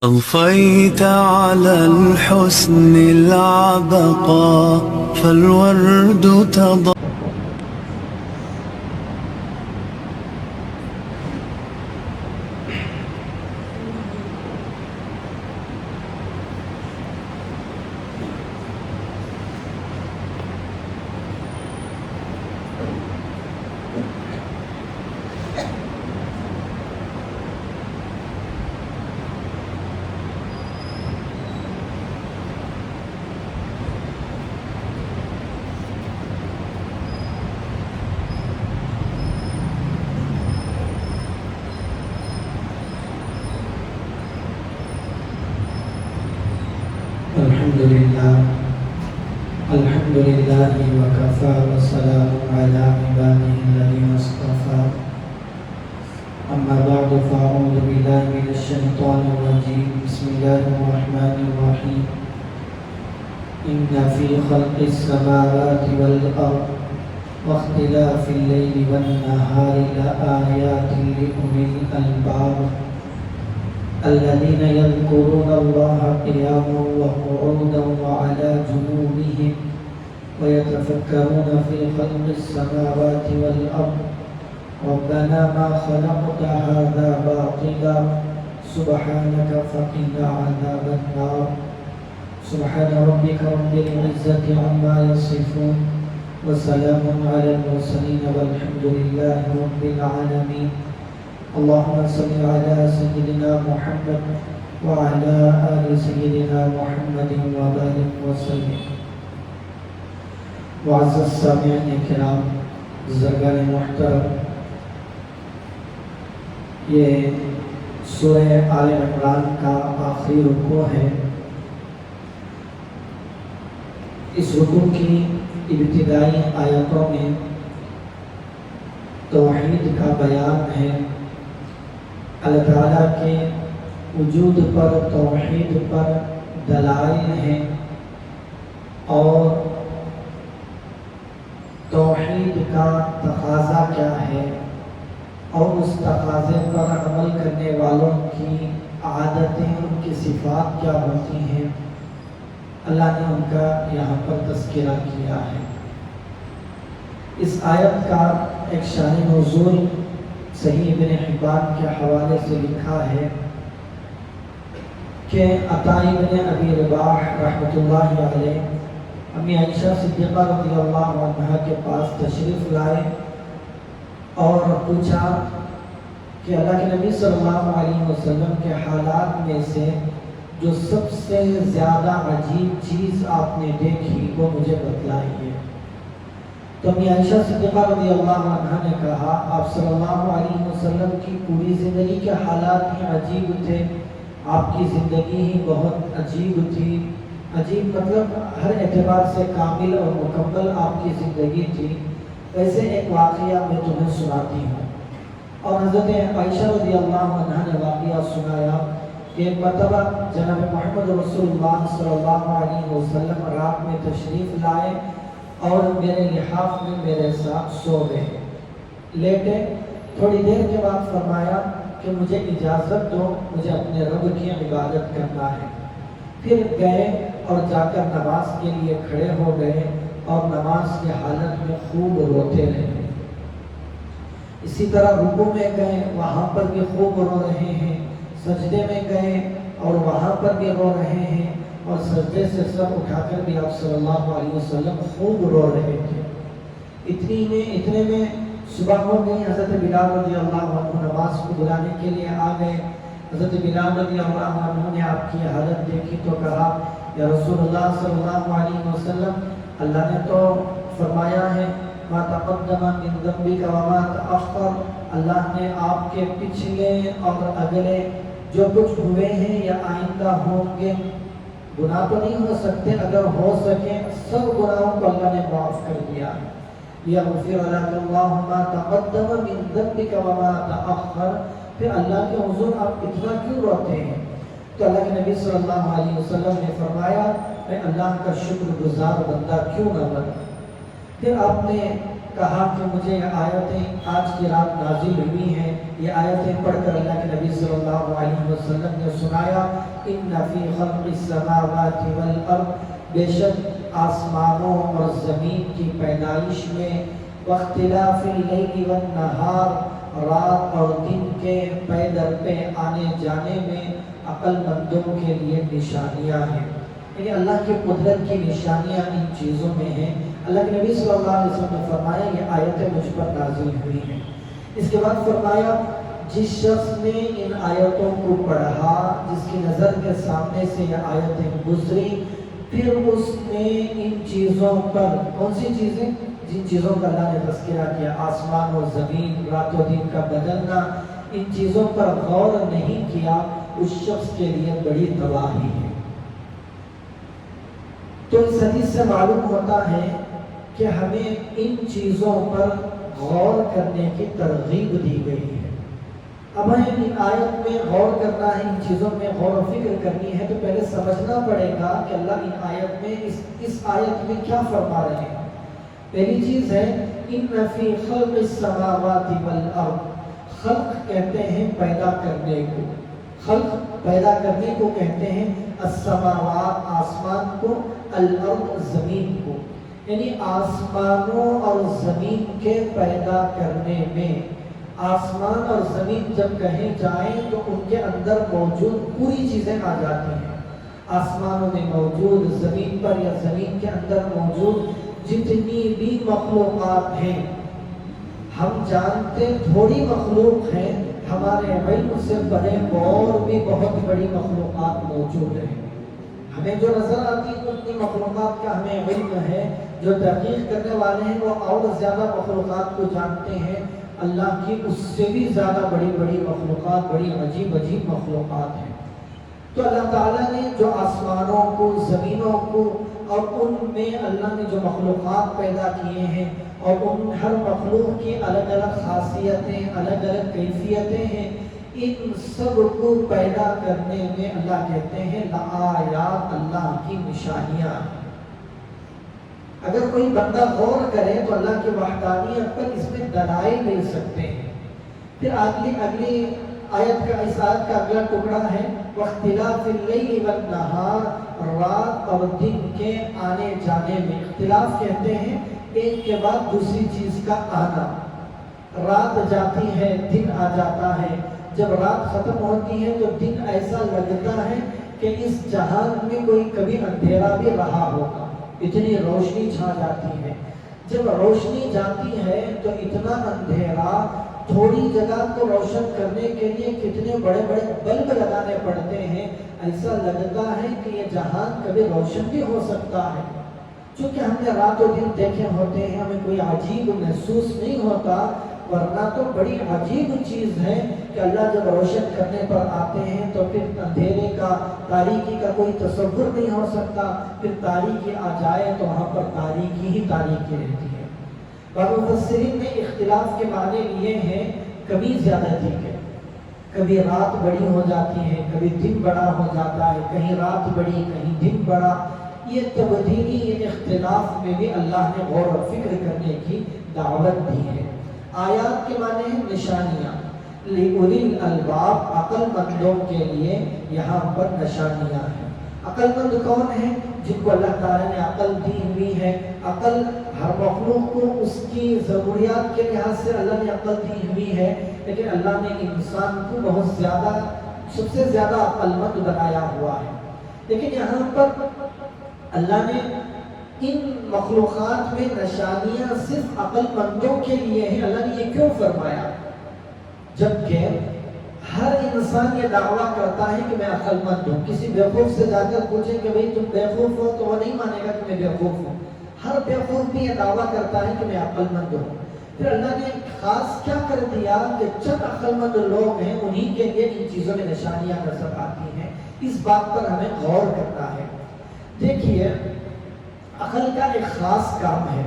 أضفيت على الحسن العبقى فالورد تضاء. الحمد لله وكفى وسلام على عباده الذين اصطفى. أما بعد فأعوذ بالله من الشيطان الرجيم. بسم الله الرحمن الرحيم. إن في خلق السماوات والأرض واختلاف الليل والنهار لآيات لأولي الألباب الذين يذكرون الله قياما وقعودا وعلى جنوبهم ويتفكرون في خلق السماوات والأرض ربنا ما خلقت هذا باطلا سبحانك فقنا عذاب النار. سبحان ربك رب العزة عما يصفون وسلام على المرسلين والحمد لله رب العالمين. اللهم صل على سيدنا محمد وعلى آل سيدنا محمد وبارك وسلم. معزز سامعین کرام، بزرگان محترم، یہ سورہ آل عمران کا آخری رکوع ہے. اس رکوع کی ابتدائی آیاتوں میں توحید کا بیان ہے. اللہ تعالیٰ کے وجود پر، توحید پر دلائل ہیں اور توحید کا تقاضا کیا ہے اور اس تقاضے پر عمل کرنے والوں کی عادتیں، ان کی صفات کیا ہوتی ہیں، اللہ نے ان کا یہاں پر تذکرہ کیا ہے. اس آیت کا ایک شان نزول صحیح ابن حبان کے حوالے سے لکھا ہے کہ عطا بن ابی رباح رحمۃ اللہ علیہ امی عائشہ صدیقہ رضی اللہ عنہا کے پاس تشریف لائے اور پوچھا کہ اللہ کے نبی صلی اللہ علیہ وسلم کے حالات میں سے جو سب سے زیادہ عجیب چیز آپ نے دیکھی وہ مجھے بتلائیے. تو امی عائشہ صدیقہ رضی اللہ عنہا نے کہا آپ صلی اللہ علیہ وسلم کی پوری زندگی کے حالات ہی عجیب تھے، آپ کی زندگی ہی بہت عجیب تھی. عجیب مطلب ہر اعتبار سے کامل اور مکمل آپ کی زندگی تھی. ویسے ایک واقعہ میں تمہیں سناتی ہوں. اور حضرت عائشہ رضی اللہ عنہا نے واقعہ سنایا کہ ایک مرتبہ جناب محمد رسول اللہ صلی اللہ علیہ وسلم رات میں تشریف لائے اور میرے لحاف میں میرے ساتھ سو گئے. لیٹے تھوڑی دیر کے بعد فرمایا کہ مجھے اجازت دو، مجھے اپنے رب کی عبادت کرنا ہے. پھر گئے اور جا کر نماز کے لیے کھڑے ہو گئے اور نماز کی حالت میں خوب روتے رہے. اسی طرح رکوع میں گئے، وہاں پر بھی خوب رو رہے ہیں. سجدے میں گئے اور وہاں پر بھی رو رہے ہیں. اور سجدے سے سر اٹھا کر بھی آپ صلی اللہ علیہ وسلم خوب رو رہے تھے. اتنے میں صبح ہو گئی. حضرت بلال رضی اللہ عنہ نماز کو بلانے کے لیے آ گئے. حضرت بلال رضی اللہ عنہ نے آپ کی حالت دیکھی تو کہا یا رسول اللہ صلی اللہ علیہ وسلم، اللہ نے تو فرمایا ہے ما تقدم من ذنبک وما تأخر، اللہ نے آپ کے پچھلے اور اگلے جو کچھ ہوئے ہیں یا آئندہ ہوں گے، گناہ تو نہیں ہو سکتے، اگر ہو سکے سب گناہوں کو اللہ نے معاف کر دیا. یغفر لک اللہ ما تقدم من ذنبک وما تأخر. پھر اللہ کے حضور آپ اتنا کیوں روتے ہیں؟ تو اللہ کے نبی صلی اللہ علیہ وسلم نے فرمایا میں اللہ کا شکر گزار بندہ کیوں نہ بنا. پھر آپ نے کہا کہ مجھے یہ آیتیں آج کی رات نازل ہوئی ہیں، یہ آیتیں پڑھ کر اللہ کے نبی صلی اللہ علیہ وسلم نے سنایا، ان فی خلق السماوات والارض، بے شک آسمانوں اور زمین کی پیدائش میں، واختلاف اللیل والنہار، رات اور دن کے پے در پہ آنے جانے میں عقل مندوں کے لیے نشانیاں ہیں۔ یعنی اللہ کی قدرت کی نشانیاں ان چیزوں میں ہیں۔ اللہ کے نبی صلی اللہ علیہ وسلم نے فرمایا یہ آیتیں مجھ پر نازل ہوئی ہیں۔ اس کے بعد فرمایا جس شخص نے ان آیتوں کو پڑھا، جس کی نظر کے سامنے سے یہ آیتیں گزری، پھر اس نے ان چیزوں پر، کون سی چیزیں؟ جن چیزوں کا اللہ نے تذکرہ کیا، آسمان و زمین، رات و دن کا بدلنا، ان چیزوں پر غور نہیں کیا، اس شخص کے لیے بڑی تباہی ہے۔ تو اس حدیث سے معلوم ہوتا ہے کہ ہمیں ان چیزوں پر غور کرنے کی ترغیب دی گئی ہے۔ اب ہمیں ان آیت میں غور کرنا ہے، ان چیزوں میں غور و فکر کرنی ہے، تو پہلے سمجھنا پڑے گا کہ اللہ ان آیت میں اس آیت میں کیا فرما رہے ہیں۔ پہلی چیز ہے ان فی خلق السماوات والارض، خلق کہتے ہیں پیدا کرنے کو، خلق پیدا کرنے کو کہتے ہیں، السماوات آسمان کو، الارض زمین کو، یعنی آسمانوں اور زمین کے پیدا کرنے میں، آسمان اور زمین جب کہیں جائیں تو ان کے اندر موجود پوری چیزیں آ جاتی ہیں۔ آسمانوں میں موجود، زمین پر یا زمین کے اندر موجود جتنی بھی مخلوقات ہیں، ہم جانتے تھوڑی مخلوق ہیں، ہمارے علم سے بڑے اور بھی بہت بڑی مخلوقات موجود ہیں۔ ہمیں جو نظر آتی ہے اتنی مخلوقات کا ہمیں علم ہے، جو تحقیق کرنے والے ہیں وہ اور زیادہ مخلوقات کو جانتے ہیں۔ اللہ کی اس سے بھی زیادہ بڑی بڑی مخلوقات، بڑی عجیب عجیب مخلوقات ہیں۔ تو اللہ تعالیٰ نے جو آسمانوں کو، زمینوں کو، اور ان میں اللہ نے جو مخلوقات پیدا کیے ہیں، اور ان ہر مخلوق کی الگ الگ خاصیتیں، الگ الگ کیفیتیں ہیں، ان سب کو پیدا کرنے میں اللہ کہتے ہیں لآیات، اللہ کی نشانیاں۔ اگر کوئی بندہ غور کرے تو اللہ کی وحدانیت پر اس میں دلائل مل سکتے ہیں۔ پھر اگلی آیت کا، اس آیت کا اگلا ٹکڑا ہے واختلاف اللیل والنہار، رات اور دن کے آنے جانے میں۔ اختلاف کہتے ہیں ایک کے بعد دوسری چیز کا آنا، رات جاتی ہے دن آ جاتا ہے، جب رات ختم ہوتی ہے تو دن ایسا لگتا ہے کہ اس جہان میں کوئی کبھی اندھیرا بھی رہا ہوگا، اتنی روشنی چھا جاتی ہے۔ جب روشنی جاتی ہے تو اتنا اندھیرا، تھوڑی جگہ کو روشن کرنے کے لیے کتنے بڑے بڑے بلب لگانے پڑتے ہیں، ایسا لگتا ہے کہ یہ جہان کبھی روشن بھی ہو سکتا ہے۔ چونکہ ہم نے رات و دن دیکھے ہوتے ہیں، ہمیں کوئی عجیب محسوس نہیں ہوتا، ورنہ تو بڑی عجیب چیز ہے کہ اللہ جب روشن کرنے پر آتے ہیں تو پھر اندھیرے کا، تاریکی کا کوئی تصور نہیں ہو سکتا، پھر تاریکی آ جائے تو وہاں پر تاریکی ہی تاریکی رہتی ہے۔ بعض مفسرین نے اختلاف کے معنی لیے ہیں کبھی زیادتی کے، کبھی رات بڑی ہو جاتی ہے، کبھی دن بڑا ہو جاتا ہے، کہیں رات بڑی کہیں دن بڑا، یہ تبدیلی، یہ اختلاف میں بھی اللہ نے غور و فکر کرنے کی دعوت دی ہے۔ آیات کے معنی ہیں نشانیاں، لِأُولِي الْأَلْبَابِ، عقل مندوں کے لیے یہاں پر نشانیاں ہیں۔ عقل مند کون ہیں؟ جن کو اللہ تعالیٰ نے عقل دی ہوئی ہے۔ عقل ہر مخلوق کو اس کی ضروریات کے لحاظ سے اللہ نے عقل دی ہوئی ہے، لیکن اللہ نے انسان کو بہت زیادہ، سب سے زیادہ عقل مند بنایا ہوا ہے۔ لیکن یہاں پر اللہ نے ان مخلوقات میں نشانیاں صرف عقل مندوں کے لیے ہیں۔ اللہ نے یہ کیوں فرمایا؟ جبکہ ہر انسان یہ دعویٰ کرتا ہے کہ میں عقل مند ہوں۔ کسی بیوقوف سے جا کر پوچھیں کہ بھئی تم بیوقوف ہو تو وہ نہیں مانے گا کہ میں بیوقوف ہوں۔ ہر بیوقوف بھی یہ دعویٰ کرتا ہے کہ میں عقل مند ہوں۔ پھر اللہ نے خاص کیا کر دیا کہ چند عقل مند لوگ ہیں، انہی کے لیے ان چیزوں میں نشانیاں نظر آتی ہیں۔ اس بات پر ہمیں غور کرنا ہے۔ دیکھیے، عقل کا ایک خاص کام ہے۔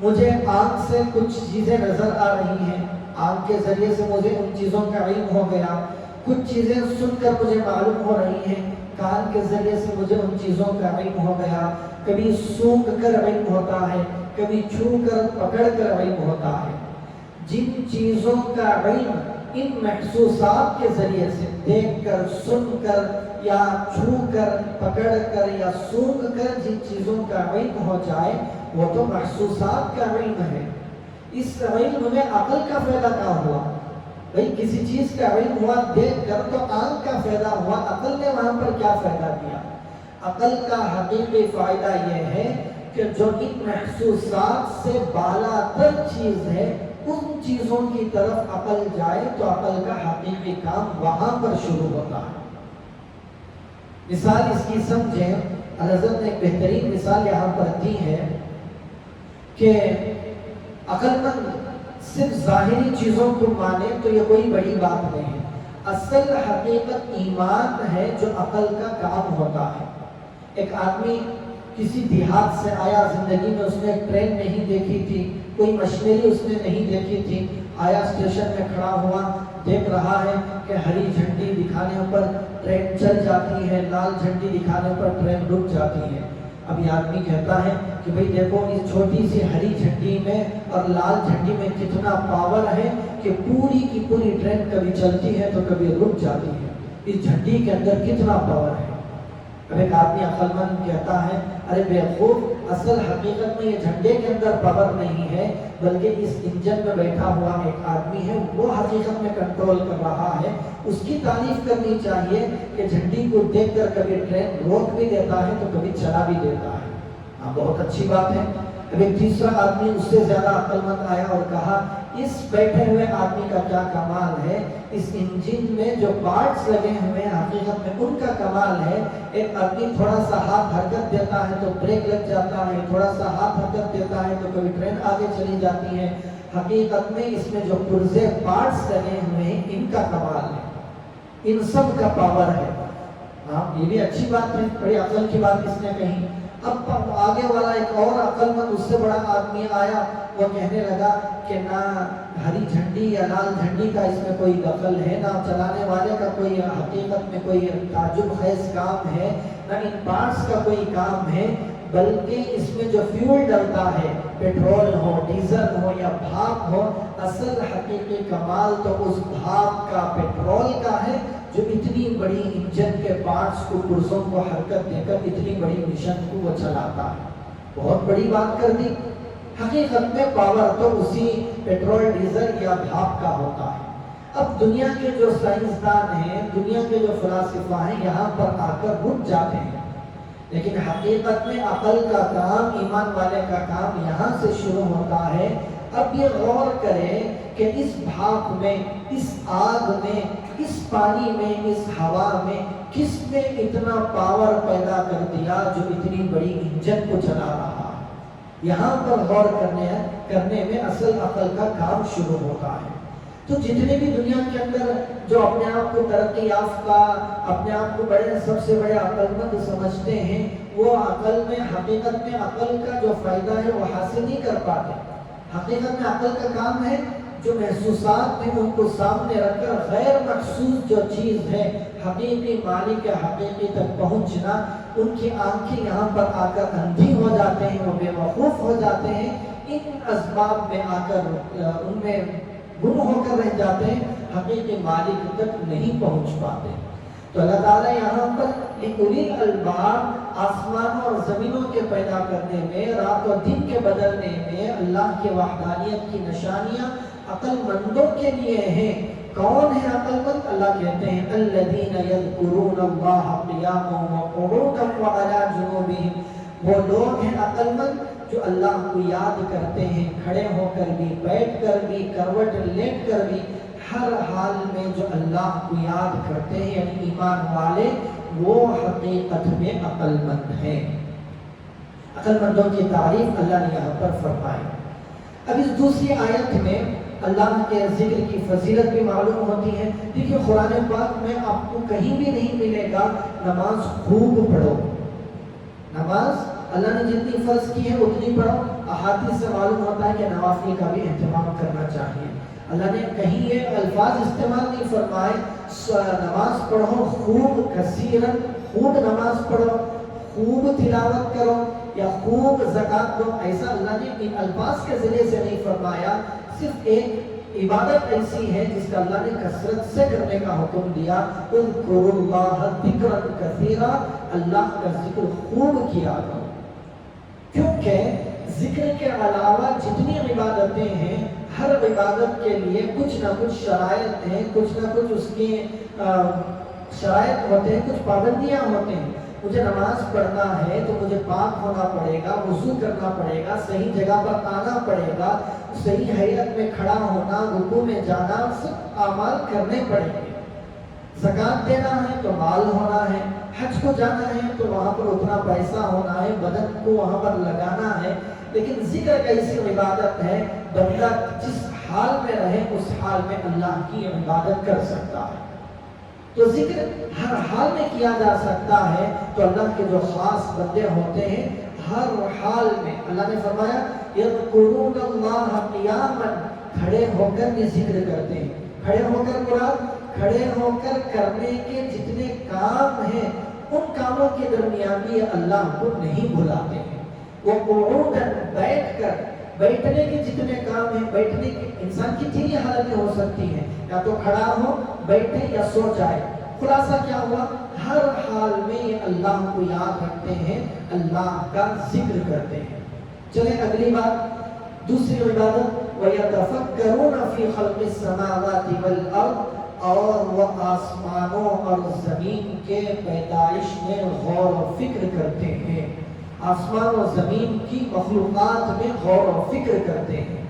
مجھے آنکھ سے کچھ چیزیں نظر آ رہی ہیں، آنکھ کے ذریعے سے مجھے ان چیزوں کا علم ہو گیا، کچھ چیزیں سن کر مجھے معلوم ہو رہی ہیں، کان کے ذریعے سے مجھے ان چیزوں کا علم ہو گیا، کبھی سونگھ کر علم ہوتا ہے، کبھی چھو کر پکڑ کر علم ہوتا ہے۔ جن چیزوں کا علم ان محسوسات کے ذریعے سے دیکھ کر، سن کر یا چھو کر، پکڑ کر یا سونگھ کر جن چیزوں کا علم ہو جائے وہ تو محسوسات کا علم ہے۔ اس علم میں عقل کا فائدہ کیا ہوا؟ بھئی کسی چیز کا علم ہوا دیکھ کر تو آنکھ کا فائدہ ہوا، عقل نے وہاں پر کیا فائدہ دیا؟ عقل کا حقیقی فائدہ یہ ہے کہ جو ان محسوسات سے بالا تر چیز ہے ان چیزوں کی طرف عقل جائے تو عقل کا حقیقی کام وہاں پر شروع ہوتا ہے۔ مثال اس کی سمجھیں، حضرت نے ایک بہترین مثال یہاں پر دی ہے کہ عقل مند صرف ظاہری چیزوں کو مانے تو یہ کوئی بڑی بات نہیں ہے۔ اصل حقیقت ایمان ہے جو عقل کا کام ہوتا ہے۔ ایک آدمی کسی دیہات سے آیا، زندگی میں اس نے ایک ٹرین نہیں دیکھی تھی، کوئی مشینری اس نے نہیں دیکھی تھی، آیا اسٹیشن میں کھڑا ہوا، دیکھ رہا ہے کہ ہری جھنڈی دکھانے پر ٹرین چل جاتی ہے، لال جھنڈی دکھانے پر ٹرین رک جاتی ہے۔ اب یہ آدمی کہتا ہے کہ بھئی دیکھو اس چھوٹی سی ہری جھنڈی میں اور لال جھنڈی میں کتنا پاور ہے کہ پوری کی پوری ٹرین کبھی چلتی ہے تو کبھی رک جاتی ہے۔ اس جھنڈی کے اندر کتنا پاور ہے۔ اب ایک آدمی عقل مند کہتا ہے ارے بیوقوف، اصل حقیقت میں یہ جھنڈے کے اندر پاور نہیں ہے بلکہ اس انجن میں بیٹھا ہوا ایک آدمی ہے، وہ حقیقت میں کنٹرول کر رہا ہے۔ اس کی تعریف کرنی چاہیے کہ جھنڈی کو دیکھ کر کبھی ٹرین روک بھی دیتا ہے تو کبھی چلا بھی دیتا ہے۔ ہاں بہت اچھی بات ہے۔ اب ایک تیسرا آدمی اس سے زیادہ عقل مند آیا اور کہا اس بیٹھے ہوئے آدمی کا کیا کمال ہے، اس انجن میں جو پارٹس لگے ہوئے ہیں حقیقت میں ان کا کمال ہے۔ ایک آدمی تھوڑا سا ہاتھ حرکت دیتا ہے تو بریک لگ جاتا ہے، تھوڑا سا ہاتھ حرکت دیتا ہے تو کبھی ٹرین آگے چلی جاتی ہے۔ حقیقت میں اس میں جو پرزے پارٹس لگے ہوئے ہیں ان کا کمال ہے، ان سب کا پاور ہے۔ ہاں یہ بھی اچھی بات ہے، بڑی عقل کی بات اس نے کہی۔ اب آگے والا ایک اور عقل مند اس سے بڑا آدمی آیا، وہ کہنے لگا کہ نہ ہری جھنڈی یا لال جھنڈی کا اس میں کوئی دخل ہے، نہ چلانے والے کا کوئی حقیقت میں کوئی تعجب خیز کام ہے، نہ ان پارٹس کا کوئی کام ہے، بلکہ اس میں جو فیول ڈلتا ہے، پیٹرول ہو، ڈیزل ہو یا بھاپ ہو، اصل حقیقی کمال تو اس بھاپ کا، پیٹرول کا ہے جو اتنی بڑی انجن کے پارٹس کو، پرزوں کو حرکت دے کر اتنی بڑی مشن کو وہ چلاتا ہے۔ بہت بڑی بات کر دی۔ حقیقت میں پاور تو اسی پیٹرول، ڈیزل یا بھاپ کا ہوتا ہے۔ اب دنیا کے جو سائنسدان ہیں، دنیا کے جو فلاسفہ ہیں یہاں پر آ کر رک جاتے ہیں، لیکن حقیقت میں عقل کا کام، ایمان والے کا کام یہاں سے شروع ہوتا ہے۔ اب یہ غور کریں کہ اس بھاپ میں، اس آگ میں، اس پانی میں، اس ہوا میں کس نے اتنا پاور پیدا کر دیا جو اتنی بڑی انجن کو چلا رہا ہے۔ یہاں پر غور کرنے میں اصل عقل کا کام شروع ہوتا ہے۔ تو جتنے بھی دنیا کے اندر جو اپنے آپ کو ترقی یافتہ، اپنے آپ کو بڑے، سب سے بڑے عقل مند سمجھتے ہیں، وہ عقل میں، حقیقت میں عقل کا جو فائدہ ہے وہ حاصل نہیں کر پاتے۔ حقیقت میں عقل کا کام ہے جو محسوسات میں ان کو سامنے رکھ کر غیر محسوس جو چیز ہے، حقیقی مالک کے حقیقی تک پہنچنا۔ ان کی آنکھیں یہاں پر آ کر اندھی ہو جاتے ہیں، وہ بے وقوف ہو جاتے ہیں، ان اسباب میں آ کر ان میں گم ہو کر رہ جاتے ہیں، حقیقی مالک تک نہیں پہنچ پاتے۔ تو اللہ تعالیٰ یہاں پر لِأُولِي الْأَلْبَابِ، آسمانوں اور زمینوں کے پیدا کرنے میں، رات و دن کے بدلنے میں اللہ کی وحدانیت کی نشانیاں عقل مندوں کے لیے ہیں۔ کون ہے عقل مند؟ اللہ کہتے ہیں الَّذِينَ يَذْكُرُونَ اللَّهَ قِيَامًا وَقُعُودًا وَعَلَى جُنُوبِهِمْ۔ وہ لوگ ہیں عقل مند جو اللہ کو یاد کرتے ہیں، کھڑے ہو کر بھی، بیٹھ کر بھی، کروٹ لیٹ کر بھی، ہر حال میں جو اللہ کو یاد کرتے ہیں، یعنی ایمان والے، وہ حقیقت میں عقل مند ہیں۔ عقل مندوں کی تعریف اللہ نے یہاں پر فرمائی۔ اب اس دوسری آیت میں اللہ کے ذکر کی فضیلت بھی معلوم ہوتی ہے۔ دیکھیے قرآن پاک میں آپ کو کہیں بھی نہیں ملے گا نماز خوب پڑھو۔ نماز اللہ نے جتنی فرض کی ہے اتنی پڑھو۔ احادیث سے معلوم ہوتا ہے کہ نوافل کا بھی اہتمام کرنا چاہیے۔ اللہ نے کہیں یہ الفاظ استعمال نہیں فرمائے نماز پڑھو خوب، کثیرن، خوب نماز پڑھو، خوب تلاوت کرو، یا خوب زکات دو، ایسا اللہ نے ان الفاظ کے ذریعے سے نہیں فرمایا. صرف ایک عبادت ایسی ہے جس کا اللہ نے کثرت سے کرنے کا حکم دیا. اذکروا اللہ ذکرا کثیرا، اللہ کا ذکر خوب کیا کرو. کیونکہ ذکر کے علاوہ جتنی عبادتیں ہیں، ہر عبادت کے لیے کچھ نہ کچھ شرائط ہیں، کچھ نہ کچھ اس کی شرائط ہوتے ہیں، کچھ پابندیاں ہوتے ہیں. مجھے نماز پڑھنا ہے تو مجھے پاک ہونا پڑے گا، وضو کرنا پڑے گا، صحیح جگہ پر آنا پڑے گا، صحیح حیت میں کھڑا ہونا، رکوع میں جانا، سب اعمال کرنے پڑیں گے. زکات دینا ہے تو مال ہونا ہے، حج کو جانا ہے تو وہاں پر اتنا پیسہ ہونا ہے، بدن کو وہاں پر لگانا ہے. لیکن ذکر کا ایسی عبادت ہے بندہ جس حال میں رہے اس حال میں اللہ کی عبادت کر سکتا ہے. تو ذکر ہر حال میں کیا جا سکتا ہے. تو اللہ کے جو خاص بندے ہوتے ہیں ہر حال میں، اللہ نے فرمایا یذکرون اللہ قیاما، کھڑے ہو کر بھی ذکر کرتے ہیں. کھڑے ہو کر مراد کھڑے ہو کر کرنے کے جتنے کام ہیں ان کاموں کے درمیان بھی اللہ کو نہیں بھلاتے ہیں. وہ قعوداً بیٹھ کر، بیٹھنے کے جتنے کام ہیں، بیٹھنے کے انسان کی تین حالتیں ہو سکتی ہیں، یا تو کھڑا ہو، بیٹھے یا سو جائے. خلاصہ کیا ہوا؟ ہر حال میں یہ اللہ کو یاد رکھتے ہیں، اللہ کا ذکر کرتے ہیں. چلیں اگلی بات، دوسری عبادت وَيَتَفَكَّرُونَ فِي خَلْقِ السَّمَاوَاتِ وَالْأَرْضِ، اور وہ آسمانوں اور زمین کے پیدائش میں غور و فکر کرتے ہیں. آسمان و زمین کی مخلوقات میں غور و فکر کرتے ہیں.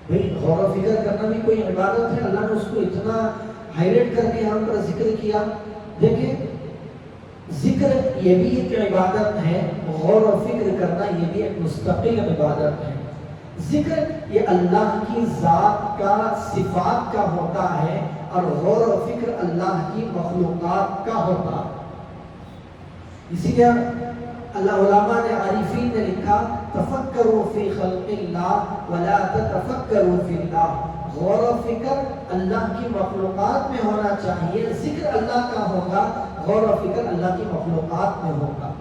بھئی غور و فکر کرنا بھی کوئی عبادت ہے؟ اللہ نے اس کو اتنا ہائلائٹ کر کے یہاں پر ذکر کیا. دیکھیں ذکر یہ بھی ایک عبادت ہے، غور و فکر کرنا یہ بھی ایک مستقل عبادت ہے. ذکر یہ اللہ کی ذات کا، صفات کا ہوتا ہے، اور غور و فکر اللہ کی مخلوقات کا ہوتا ہے. اسی لیے اللہ علماء نے، عارفین نے لکھا تفکروا فی خلق اللہ ولا تتفکروا فی اللہ. غور و فکر اللہ کی مخلوقات میں ہونا چاہیے. ذکر اللہ کا ہوگا، غور و فکر اللہ کی مخلوقات میں ہوگا.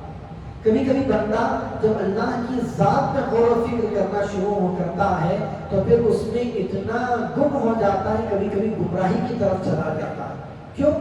کبھی کبھی بندہ جب اللہ کی ذات میں غور و فکر کرنا شروع کرتا ہے تو پھر اس میں اتنا گم ہو جاتا ہے، کبھی کبھی گمراہی کی طرف چلا جاتا ہے. کیوں؟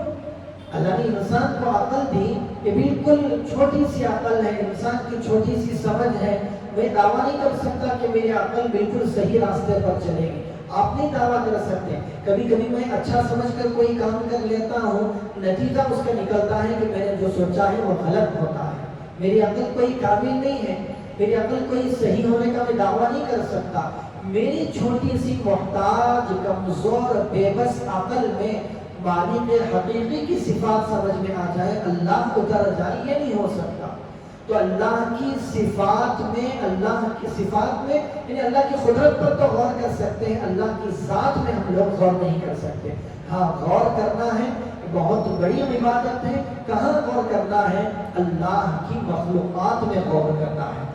اللہ نے انسان کو عقل دی، یہ بالکل چھوٹی سی عقل ہے، انسان کی چھوٹی سی سمجھ ہے. میں دعویٰ نہیں کر سکتا کہ میری عقل بالکل صحیح راستے پر چلے گی. آپ نہیں دعویٰ کر سکتے. کبھی کبھی میں اچھا سمجھ کر کوئی کام کر لیتا ہوں، نتیجہ اس کا نکلتا ہے کہ میں نے جو سوچا ہے وہ غلط ہوتا ہے. میری عقل کوئی کامل نہیں ہے، میری عقل کوئی صحیح ہونے کا میں دعویٰ نہیں کر سکتا. میری چھوٹی سی محتاج، کمزور، بے بس عقل میں مالک حقیقی کی صفات سمجھ میں آ جائے، اللہ اتر جائے، یہ نہیں ہو سکتا. تو اللہ کی صفات میں، اللہ کی صفات میں یعنی اللہ کی قدرت پر تو غور کر سکتے ہیں، اللہ کی ذات میں ہم لوگ غور نہیں کر سکتے. ہاں غور کرنا ہے، بہت بڑی عبادت ہے. کہاں غور کرنا ہے؟ اللہ کی مخلوقات میں غور کرنا ہے.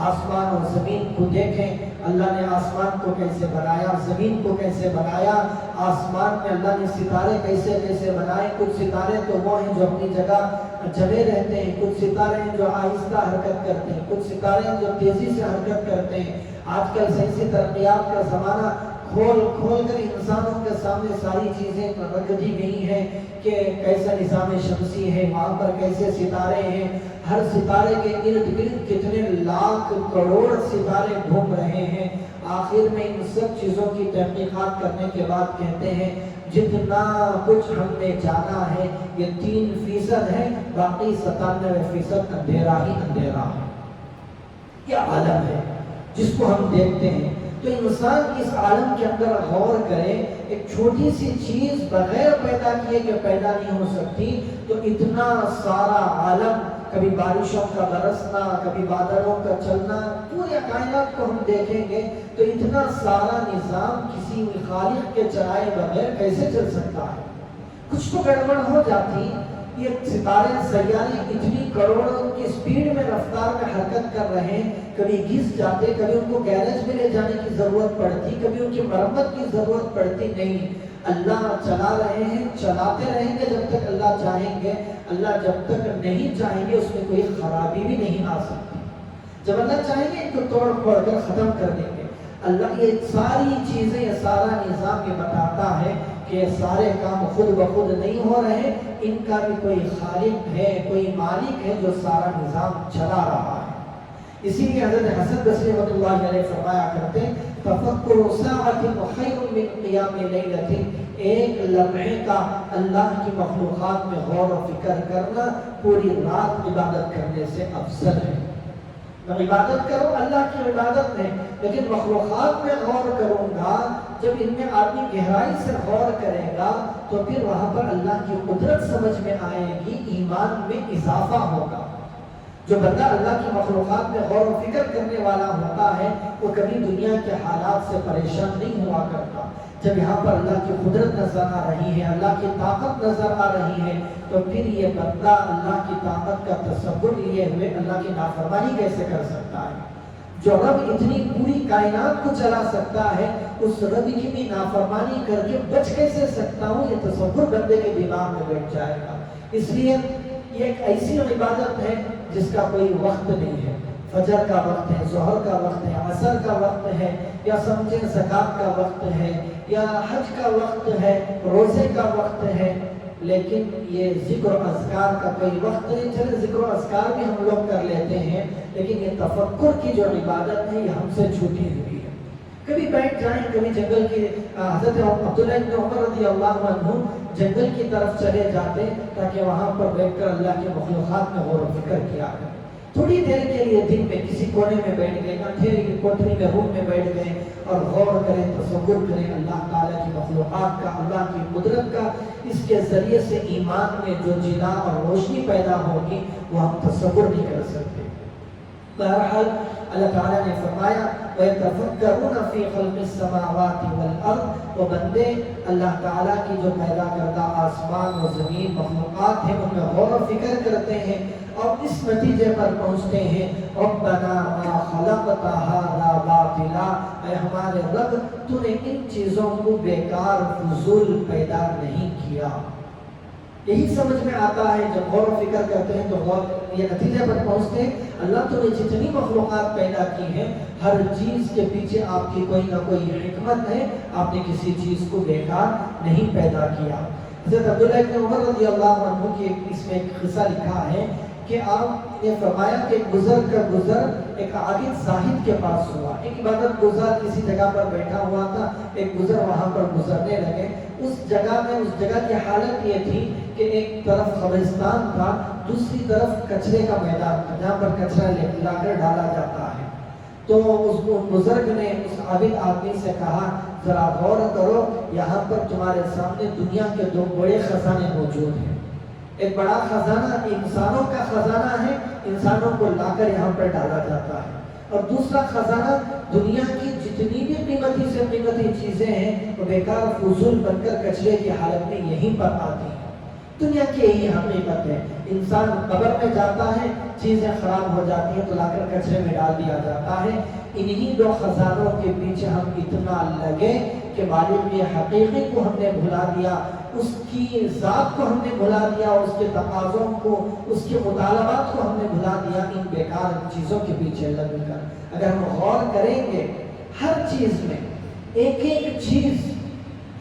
آسمان اور زمین کو دیکھیں، اللہ نے آسمان کو کیسے بنایا، زمین کو کیسے بنایا. آسمان میں اللہ نے ستارے کیسے کیسے بنائے. کچھ ستارے تو وہ ہیں جو اپنی جگہ جمے رہتے ہیں، کچھ ستارے ہیں جو آہستہ حرکت کرتے ہیں، کچھ ستارے ہیں جو تیزی سے حرکت کرتے ہیں. آج کل سائنسی ترقیات کا زمانہ، کھول کھول کر انسانوں کے سامنے ساری چیزیں رکھ دی گئی ہیں کہ کیسا نظام شمسی ہے، وہاں پر کیسے ستارے ہیں، ہر ستارے کے ارد گرد کتنے لاکھ کروڑ ستارے گھوم رہے ہیں. آخر میں ان سب چیزوں کی تحقیقات کرنے کے بعد کہتے ہیں جتنا کچھ ہم نے جانا ہے یہ 3% ہے، باقی 97% اندھیرا ہی اندھیرا ہے. کیا عالم ہے جس کو ہم دیکھتے ہیں. تو انسان اس عالم کے اندر غور کرے، ایک چھوٹی سی چیز بغیر پیدا کیے کہ پیدا نہیں ہو سکتی. تو اتنا سارا عالم، کبھی بارشوں کا برسنا، کبھی بادلوں کا چلنا، پورے کائنات کو ہم دیکھیں گے تو اتنا سارا نظام کسی خالق کے چلائے بغیر کیسے چل سکتا ہے؟ کچھ تو گڑبڑ ہو جاتی. یہ ستارے سیارے اتنی کروڑوں کی سپیڈ میں رفتار میں حرکت کر رہے ہیں، کبھی گھس جاتے، کبھی ان کو گیرج میں لے جانے کی ضرورت پڑتی، کبھی ان کی مرمت کی ضرورت پڑتی نہیں. اللہ چلا رہے ہیں، چلاتے رہیں گے جب تک اللہ چاہیں گے. اللہ جب تک نہیں چاہیں گے اس میں کوئی خرابی بھی نہیں آ سکتی. جب اللہ چاہیں گے ان کو توڑ پھوڑ کر ختم کر دیں گے. اللہ یہ ساری چیزیں، یہ سارا نظام یہ بتاتا ہے کہ یہ سارے کام خود بخود نہیں ہو رہے، ان کا بھی کوئی خالق ہے، کوئی مالک ہے جو سارا نظام چلا رہا ہے. اسی لیے حضرت حسن بصری رحمۃ اللہ علیہ فرمایا کرتے ہیں تفکر ساعۃ خیر من قیام لیلۃ، ایک لمحے کا اللہ کی مخلوقات میں غور و فکر کرنا پوری رات عبادت کرنے سے افضل ہے. عبادت کرو اللہ کی عبادت ہے، لیکن مخلوقات میں غور کروں گا، جب ان میں آدمی گہرائی سے غور کرے گا تو پھر وہاں پر اللہ کی قدرت سمجھ میں آئے گی، ایمان میں اضافہ ہوگا. جو بندہ اللہ کی مخلوقات میں غور و فکر کرنے والا ہوتا ہے وہ کبھی دنیا کے حالات سے پریشان نہیں ہوا کرتا. جب یہاں پر اللہ کی قدرت نظر آ رہی ہے، اللہ کی طاقت نظر آ رہی ہے، تو پھر یہ بندہ اللہ کی طاقت کا تصور لیے ہوئے اللہ کی نافرمانی کیسے کر سکتا ہے؟ جو رب اتنی پوری کائنات کو چلا سکتا ہے، اس رب کی بھی نافرمانی کر کے بچ کیسے سکتا ہوں، یہ تصور بندے کے دماغ میں بیٹھ جائے گا. اس لیے یہ ایک ایسی عبادت ہے جس کا کوئی وقت نہیں ہے. فجر کا وقت ہے، ظہر کا وقت ہے، عصر کا وقت ہے، یا سمجھیں زکات کا وقت ہے، یا حج کا وقت ہے، روزے کا وقت ہے، لیکن یہ ذکر و اذکار کا کوئی وقت نہیں. چلے ذکر و اذکار بھی ہم لوگ کر لیتے ہیں، لیکن یہ تفکر کی جو عبادت ہے یہ ہم سے چھوٹی ہوئی ہے. کبھی بیٹھ جائیں، کبھی جنگل کی حضرت عبداللہ بن عمر رضی اللہ عنہ جنگل کی طرف چلے جاتے تاکہ وہاں پر بیٹھ کر اللہ کے مخلوقات میں غور و فکر کیا کریں. تھوڑی دیر کے لیے دن میں کسی کونے میں بیٹھ گئے، اندھیرے کی کوٹری میں روم میں بیٹھ گئے اور غور کریں، تصور کریں اللہ تعالیٰ کی مخلوقات کا، اللہ کی قدرت کا. اس کے ذریعے سے ایمان میں جو جلا اور روشنی پیدا ہوگی وہ ہم تصور نہیں کر سکتے. بہرحال اللہ تعالیٰ نے فرمایا وَيَتَفَكَّرُونَ فِي خَلْقِ السَّمَاوَاتِ وَالْأَرْضِ، وہ بندے اللہ تعالیٰ کی جو پیدا کردہ آسمان و زمین مخلوقات ہیں ان میں غور و فکر کرتے ہیں اور اس نتیجے پر پہنچتے ہیں رَبَّنَا مَا خَلَقْتَ هَذَا بَاطِلًا، اے ہمارے رب تو نے ان چیزوں کو بیکار فضول پیدا نہیں کیا. یہی سمجھ میں آتا ہے جب غور و فکر کرتے ہیں تو یہ نتیجے پر پہنچتے ہیں اللہ تو نے جتنی مخلوقات پیدا کی ہیں ہر چیز کے پیچھے آپ کی کوئی نہ کوئی حکمت ہے، آپ نے کسی چیز کو بیکار نہیں پیدا کیا. حضرت عبداللہ بن عمر رضی اللہ عنہ کی اس میں ایک قصہ لکھا ہے کہ آپ نے فرمایا کہ گزر کا گزر ایک عابد زاہد کے پاس ہوا. ایک عبادت گزار کسی جگہ پر بیٹھا ہوا تھا، ایک گزر وہاں پر گزرنے لگے. اس جگہ کی حالت یہ تھی کہ ایک طرف قبرستان تھا، دوسری طرف کچرے کا میدان تھا جہاں پر کچرا لا کر ڈالا جاتا ہے. تو اس بزرگ نے اس عابد آدمی سے کہا ذرا غور کرو، یہاں پر تمہارے سامنے دنیا کے دو بڑے خزانے موجود ہیں. ایک بڑا خزانہ انسانوں کا خزانہ ہے، انسانوں کو لا کر یہاں پر ڈالا جاتا ہے، اور دوسرا خزانہ دنیا کی جتنی بھی قیمتی سے قیمتی چیزیں ہیں وہ بیکار فضول بن کر کچرے کی حالت میں یہیں پر آتی ہیں. دنیا کی یہی حقیقت ہے. انسان قبر میں جاتا ہے، چیزیں خراب ہو جاتی ہیں تو لا کر کچرے میں ڈال دیا جاتا ہے. انہی دو خزانوں کے پیچھے ہم اتنا لگے کہ مالک کی حقیقی کو ہم نے بھلا دیا، اس کی ذات کو ہم نے بھلا دیا، اس کے تقاضوں کو، اس کے مطالبات کو ہم نے بھلا دیا ان بیکار چیزوں کے پیچھے لگ کر. اگر ہم غور کریں گے ہر چیز میں ایک ایک چیز،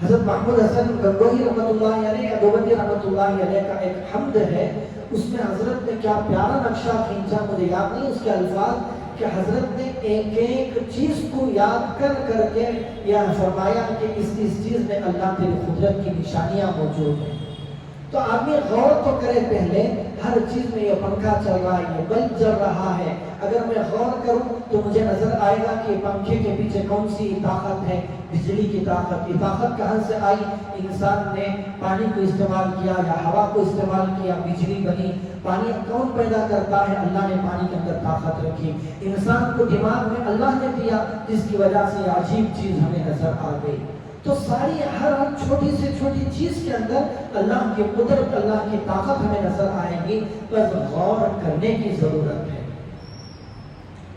حضرت محمود حسن گنگوہی رحمۃ اللہ علیہ، دیوبندی رحمۃ اللہ علیہ کا ایک حمد ہے، اس میں حضرت نے کیا پیارا نقشہ کھینچا، مجھے یاد نہیں اس کے الفاظ، کہ حضرت نے ایک ایک چیز کو یاد کر کر کے یہ فرمایا کہ اس چیز میں اللہ تیری قدرت کی نشانیاں موجود ہیں. تو آدمی غور تو کرے پہلے، ہر چیز میں یہ پنکھا چل رہا ہے، یہ بلب جل رہا ہے، اگر میں غور کروں تو مجھے نظر آئے گا کہ پنکھے کے پیچھے کون سی طاقت ہے، بجلی کی طاقت. یہ طاقت کہاں سے آئی؟ انسان نے پانی کو استعمال کیا یا ہوا کو استعمال کیا، بجلی بنی. پانی کون پیدا کرتا ہے؟ اللہ نے پانی کے اندر طاقت رکھی. انسان کو دماغ میں اللہ نے دیا جس کی وجہ سے یہ عجیب چیز ہمیں نظر آ گئی. تو ساری ہر چھوٹی سے چھوٹی چیز کے اندر اللہ کی قدرت، اللہ کی طاقت ہمیں نظر آئے گی، بس غور کرنے کی ضرورت ہے.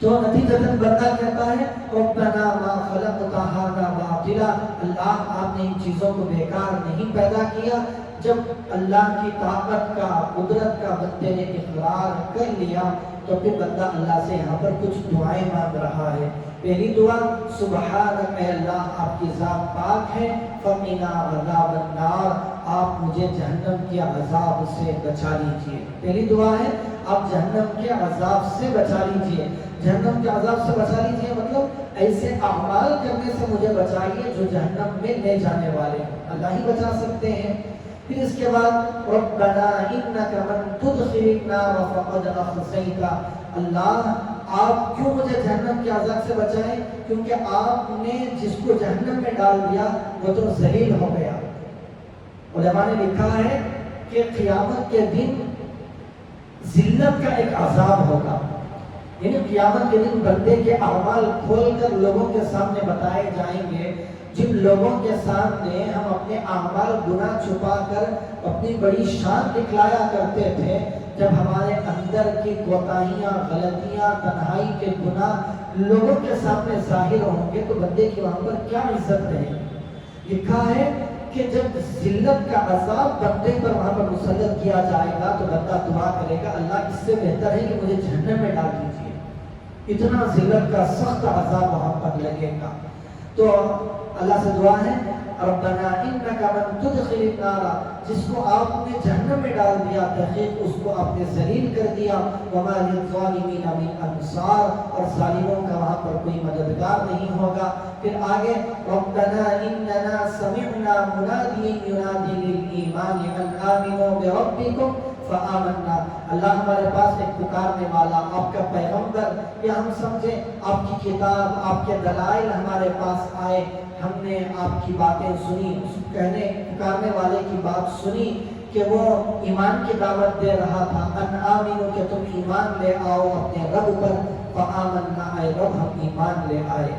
تو نتیجتاً بندہ کہتا ہے ربنا ما خلقت ھذا باطلا، اللہ آپ نے ان چیزوں کو بیکار نہیں پیدا کیا۔ جب اللہ کی طاقت کا، قدرت کا بندے نے اقرار کر لیا تو پھر بندہ اللہ سے یہاں پر کچھ دعائیں مانگ رہا ہے۔ پہلی دعا سبحانک، اے اللہ آپ کی ذات پاک ہے، فقنا عذاب النار، آپ مجھے جہنم کے عذاب سے بچا لیجئے۔ پہلی دعا ہے آپ جہنم کے عذاب سے بچا لیجئے۔ جہنم کے عذاب سے بچا لیجئے مطلب ایسے اعمال کرنے سے مجھے بچائیے جو جہنم میں لے جانے والے ہیں، اللہ ہی بچا سکتے ہیں۔ پھر اس کے بعد ربنا انک من تدخل النار فقد اخزیتہ، اللہ آپ کیوں مجھے جہنم کے عذاب سے بچائیں، کیونکہ آپ نے جس کو جہنم میں ڈال دیا وہ تو ذلیل ہو گیا۔ علماء نے لکھا ہے کہ قیامت کے دن ذلت کا ایک عذاب ہوگا، یعنی قیامت کے دن بندے کے اعمال کھول کر لوگوں کے سامنے بتائے جائیں گے۔ جن لوگوں کے سامنے ہم اپنے اعمال گناہ چھپا کر اپنی بڑی شان دکھلایا کرتے تھے، جب ہمارے اندر کی کوتاہیاں، غلطیاں، تنہائی کے گناہ لوگوں کے سامنے ظاہر ہوں گے تو بندے کی وہاں پر کیا عزت رہے گی۔ لکھا ہے کہ جب ذلت کا عذاب بندے پر وہاں پر مسلط کیا جائے گا تو بندہ دعا کرے گا اللہ اس سے بہتر ہے کہ مجھے جہنم میں ڈال دیجیے، اتنا ذلت کا سخت عذاب وہاں پر لگے گا۔ تو اللہ سے دعا ہے ربنا انک من تدخل النار، جس کو آپ نے جہنم میں ڈال دیا تحقیق اس کو آپ نے ذلیل کر دیا، وما للظالمین من انصار، اور ظالموں کا وہاں پر کوئی مددگار نہیں ہوگا۔ پھر آگے ربنا اننا سمعنا منادیا ینادی للایمان ان آمنوا بربکم فآمنا، اللہ ہمارے پاس ایک پکارنے والا آپ کا پیغمبر، یا ہم سمجھیں آپ کی کتاب، آپ کے دلائل ہمارے پاس آئے، ہم نے آپ کی باتیں سنی، اس کہنے پکارنے والے کی بات سنی کہ وہ ایمان کی دعوت دے رہا تھا، ان آمنو کہ تم ایمان لے آؤ اپنے رب پر، فآمنا اے رب ہم ایمان لے آئے۔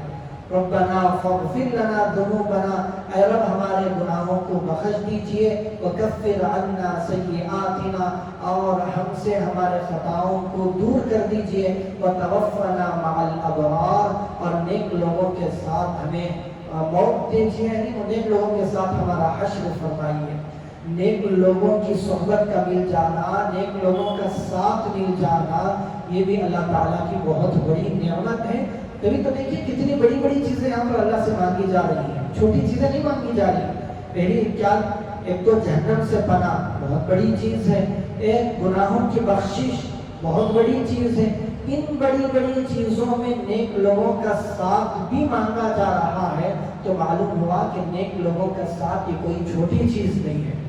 ربنا فاغفر لنا ذنوبنا، اے رب ہمارے گناہوں کو بخش دیجئے، وکفر عنا سیئاتنا، اور ہم سے ہمارے خطاؤں کو دور کر دیجئے، وتوفنا مع الابرار، اور نیک لوگوں کے ساتھ ہمیں موت دیجئے، یعنی نیک لوگوں کے ساتھ ہمارا حشر فرمائیے۔ نیک لوگوں کی صحبت کا مل جانا، نیک لوگوں کا ساتھ مل جانا، یہ بھی اللہ تعالیٰ کی بہت بڑی نعمت ہے۔ کبھی تو دیکھیے کتنی بڑی بڑی چیزیں یہاں پر اللہ سے مانگی جا رہی ہیں، چھوٹی چیزیں نہیں مانگی جا رہی۔ پہلی کیا، ایک تو جہنم سے پناہ بہت بڑی چیز ہے، ایک گناہوں کی بخشش بہت بڑی چیز ہے۔ ان بڑی بڑی چیزوں میں نیک لوگوں کا ساتھ بھی مانگا جا رہا ہے تو معلوم ہوا کہ نیک لوگوں کا ساتھ یہ کوئی چھوٹی چیز نہیں ہے۔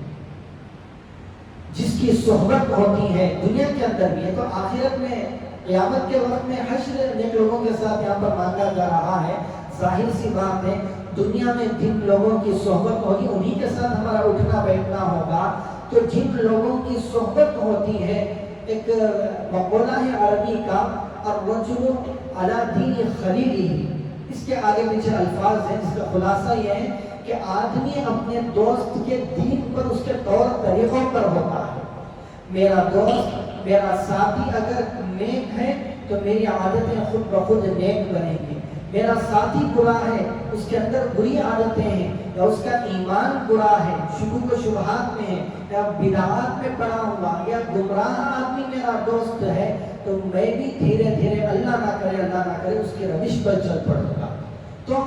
جس کی صحبت ہوتی ہے دنیا کے اندر بھی ہے تو آخرت میں، قیامت کے وقت میں حشر نیک لوگوں کے ساتھ یہاں پر مانگا جا رہا ہے۔ ظاہر سی بات ہے دنیا میں جن لوگوں کی صحبت ہوگی انہی کے ساتھ ہمارا اٹھنا بیٹھنا ہوگا، تو جن لوگوں کی صحبت ہوتی ہے، ایک مقولہ ہے عربی کا الرجل علی دین خلیلہ، اس کے آگے پیچھے الفاظ ہیں جس کا خلاصہ یہ ہے کہ آدمی اپنے دوست کے دین پر، اس کے طور طریقوں پر ہوتا ہے۔ میرا دوست، میرا ساتھی اگر نیک ہے تو میری عادتیں خود بخود نیک بنیں گی۔ میرا ساتھی برا ہے، اس کے اندر بری عادتیں ہیں، یا اس کا ایمان برا ہے، شکوک و شبہات میں ہے، یا بدعات میں پڑا ہوا، یا گمراہ آدمی میرا دوست ہے، تو میں بھی دھیرے دھیرے اللہ نہ کرے اس کی روش پر چل پڑوں گا۔ تو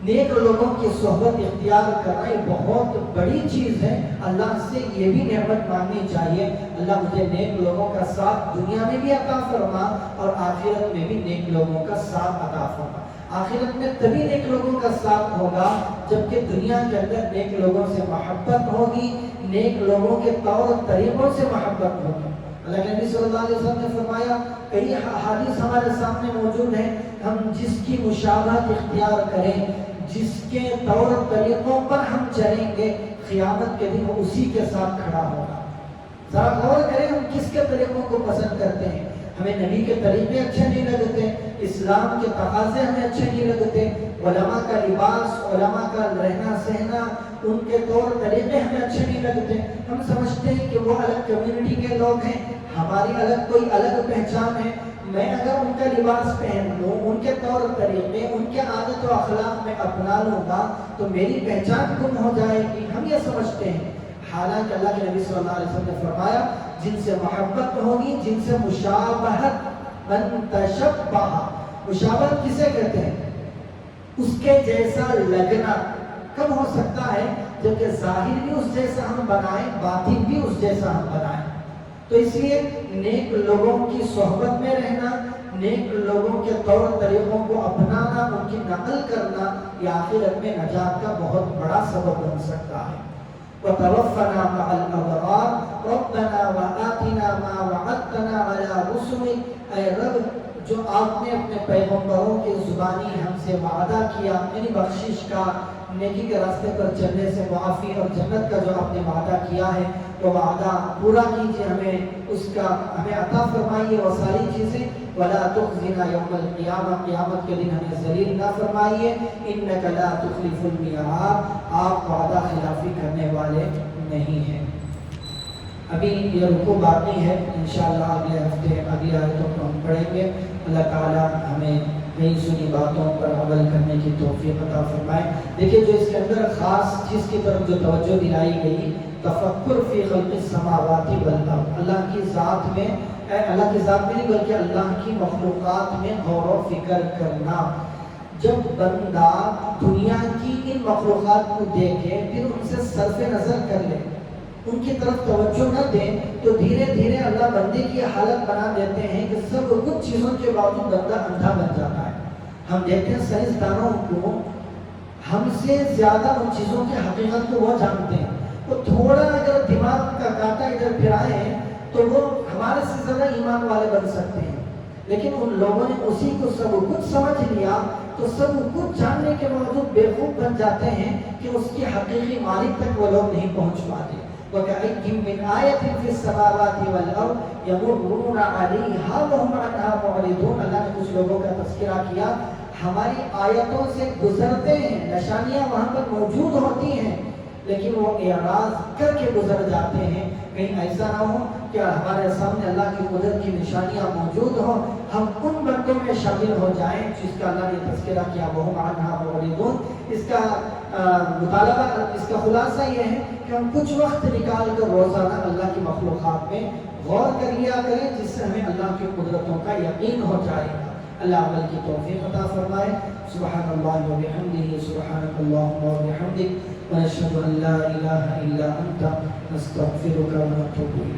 نیک لوگوں کی صحبت اختیار کرنا یہ بہت بڑی چیز ہے۔ اللہ سے یہ بھی نعمت مانگنی چاہیے، اللہ مجھے نیک لوگوں کا ساتھ دنیا میں بھی عطا فرما اور آخرت میں بھی نیک لوگوں کا ساتھ عطا فرما۔ آخرت میں تبھی نیک لوگوں کا ساتھ ہوگا جبکہ دنیا کے اندر نیک لوگوں سے محبت ہوگی، نیک لوگوں کے طور طریقوں سے محبت ہوگی۔ اللہ کے نبی صلی اللہ علیہ وسلم نے فرمایا، کئی حدیث ہمارے سامنے موجود ہیں، ہم جس کی مشابہت اختیار کریں، جس کے طور طریقوں پر ہم چلیں گے، قیامت کے دن وہ اسی کے ساتھ کھڑا ہوگا۔ ذرا غور کریں ہم کس کے طریقوں کو پسند کرتے ہیں۔ ہمیں نبی کے طریقے اچھے نہیں لگتے، اسلام کے تقاضے ہمیں اچھے نہیں لگتے، علماء کا لباس، علماء کا رہنا سہنا، ان کے طور طریقے ہمیں اچھے نہیں لگتے۔ ہم سمجھتے ہیں کہ وہ الگ کمیونٹی کے لوگ ہیں، ہماری الگ کوئی الگ پہچان ہے۔ میں اگر ان کا لباس پہن لوں، ان کے طور طریقے، ان کے عادت و اخلاق میں اپنا لوں گا تو میری پہچان گم ہو جائے گی، ہم یہ سمجھتے ہیں۔ حالانکہ اللہ کے نبی صلی اللہ علیہ وسلم نے فرمایا جن سے محبت ہوگی، جن سے مشابہت، من تشبہ، مشابہت کسے کہتے ہیں؟ اس کے جیسا لگنا۔ کب ہو سکتا ہے؟ جبکہ ظاہر بھی اس جیسا ہم بنائیں، باطن بھی اس جیسا ہم بنائیں۔ تو اس لیے نیک لوگوں کی صحبت میں رہنا، نیک لوگوں کے طور طریقوں کو اپنانا، ان کی نقل کرنا، یہ آخرت میں نجات کا بہت بڑا سبب بن سکتا ہے۔ وَتَوَفَّنَا مَعَ الْأَبْرَارِ رَبَّنَا وَآتِنَا مَا وَعَدتَّنَا عَلَىٰ رُسُلِكَ، اے رب جو آپ نے اپنے پیغمبروں کی زبانی ہم سے وعدہ کیا، یعنی بخشش کا، نیکی کے راستے پر چلنے سے معافی اور جنت کا جو آپ نے وعدہ کیا ہے، وہ وعدہ پورا کیجیے، ہمیں اس کا ہمیں عطا فرمائیے وہ ساری چیزیں۔ وَلَا تُخْزِنَا يَوْمَ الْقِيَامَةِ، قیامت کے دن ہمیں ذلیل نہ فرمائیے۔ إِنَّكَ لَا تُخْلِفُ الْمِيعَادَ، آپ وعدہ خلافی کرنے والے نہیں ہیں۔ ابھی یہ رکوع باقی ہے، انشاءاللہ اگلے ہفتے اگلی آیتوں کو ہم پڑھیں گے۔ اللہ تعالیٰ ہمیں نئی سنی باتوں پر عمل کرنے کی توفیق عطا فرمائے۔ دیکھیے جو اس کے اندر خاص چیز کی طرف جو توجہ دلائی گئی، تفکر فی خلق السماوات والارض، اللہ کی ذات میں، اللہ کی ذات میں نہیں بلکہ اللہ کی مخلوقات میں غور و فکر کرنا۔ جب بندہ دنیا کی ان مخلوقات کو دیکھے، پھر ان سے صرف نظر کر لے، ان کی طرف توجہ نہ دیں، تو دھیرے دھیرے اللہ بندے کی حالت بنا دیتے ہیں کہ سب کچھ چیزوں کے باوجود بندہ اندھا بن جاتا ہے۔ ہم دیکھتے ہیں سائنسدانوں کو، ہم سے زیادہ ان چیزوں کی حقیقت کو وہ جانتے ہیں۔ وہ تھوڑا اگر دماغ کا کانٹا ادھر پھرائیں تو وہ ہمارے سے زیادہ ایمان والے بن سکتے ہیں، لیکن ان لوگوں نے اسی کو سب کچھ سمجھ لیا تو سب کچھ جاننے کے باوجود بیوقوف بن جاتے ہیں کہ اس کی حقیقی مالک تک وہ لوگ نہیں پہنچ پاتے۔ وَكَأَيٍّ مِّنْ آيَةٍ فِي السَّمَاوَاتِ وَالْأَرْضِ يَمُرُّونَ عَلَيْهَا وَهُمْ عَنْهَا مُعْرِضُونَ۔ اللہ نے کچھ لوگوں کا تذکرہ کیا، ہماری آیتوں سے گزرتے ہیں، نشانیاں وہاں پر موجود ہوتی ہیں، لیکن وہ اعراض کر کے گزر جاتے ہیں۔ کہیں ایسا نہ ہو کہ ہمارے سامنے اللہ کی قدرت کی نشانیاں موجود ہوں، ہم ان بندوں میں شامل ہو جائیں جس کا اللہ نے تذکرہ کیا، وَهُمْ عَنْهَا مُعْرِضُونَ۔ اس کا مطالبہ، اس کا خلاصہ یہ ہے کہ ہم کچھ وقت نکال کر روزانہ اللہ کی مخلوقات میں غور کر لیا کریں، جس سے ہمیں اللہ کی قدرتوں کا یقین ہو جائے گا۔ اللہ عمل کی توفیق عطا فرمائے۔ سبحان اللہ و بحمدہ، سبحانک اللہم و بحمدک، ونشہد ان لا الہ الا انت، نستغفرک و نتوب الیک۔